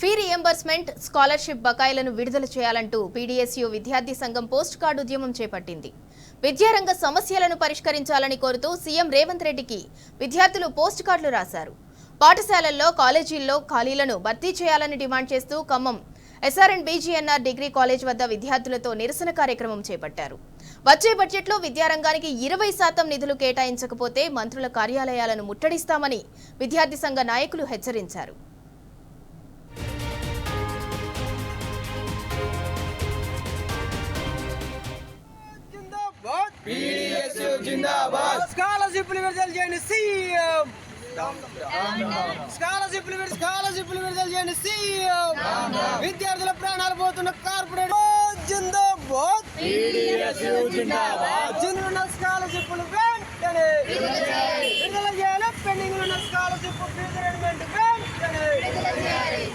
Fee reimbursement scholarship బకాయిలను విడుదల చేయాలంటూ పీడీఎస్యూ విద్యార్థి సంఘం పోస్ట్ కార్డు ఉద్యమం చేపట్టింది. విద్యారంగ సమస్యలను పరిష్కరించాలని కోరుతూ సీఎం రేవంత్ రెడ్డికి విద్యార్థులు పోస్ట్ కార్డులు రాశారు. పాఠశాలల్లో, కాలేజీల్లో ఖాళీలను భర్తీ చేయాలని డిమాండ్ చేస్తూ ఖమ్మం ఎస్ఆర్ఎన్ బీజీఎన్ఆర్ డిగ్రీ కాలేజ్ వద్ద విద్యార్థులతో నిరసన కార్యక్రమం చేపట్టారు. వచ్చే బడ్జెట్లో విద్యారంగానికి 20% నిధులు కేటాయించకపోతే మంత్రుల కార్యాలయాలను ముట్టడిస్తామని విద్యార్థి సంఘ నాయకులు హెచ్చరించారు. స్కాలర్షిప్ విడుదల చేయండి సీఎం, స్కాలర్షిప్ విడుదల చేయండి సీఎం. విద్యార్థుల ప్రాణాలు పోతున్న కార్పొరేట్ జిందాబాద్, జిందాబాద్. స్కాలర్షిప్ వెంటనే విడుదల చేయాలి. పెండింగ్ ఉన్న స్కాలర్షిప్ రీపేమెంట్ వెంటనే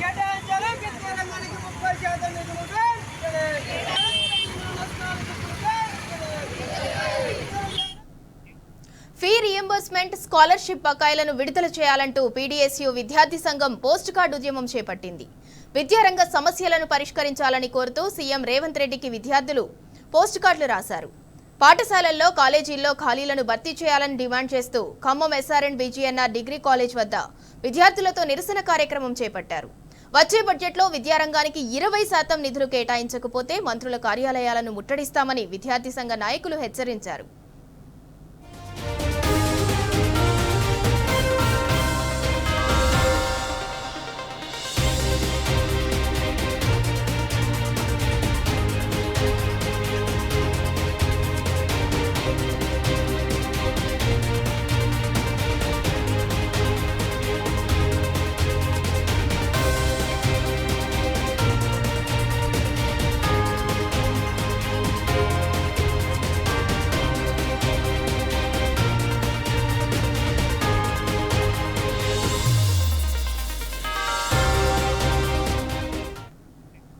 కేటాయించాలి. విద్యారంగానికి 30% నిధులు వెంటనే. ఫీ రీయింబర్స్మెంట్ స్కాలర్షిప్ బకాయిలను విడుదల చేయాలంటూ పీడీఎస్యూ విద్యార్థి సంఘం పోస్ట్ కార్డు ఉద్యమం చేపట్టింది. విద్యారంగ సమస్యలను పరిష్కరించాలని కోరుతూ సీఎం రేవంత్ రెడ్డికి విద్యార్థులు పోస్ట్ కార్డులు రాశారు. పాఠశాలల్లో, కాలేజీల్లో ఖాళీలను భర్తీ చేయాలని డిమాండ్ చేస్తూ ఖమ్మం ఎస్ఆర్ఎన్ బీజీఎన్ఆర్ డిగ్రీ కాలేజ్ వద్ద విద్యార్థులతో నిరసన కార్యక్రమం చేపట్టారు. వచ్చే బడ్జెట్లో విద్యారంగానికి 20% నిధులు కేటాయించకపోతే మంత్రుల కార్యాలయాలను ముట్టడిస్తామని విద్యార్థి సంఘ నాయకులు హెచ్చరించారు.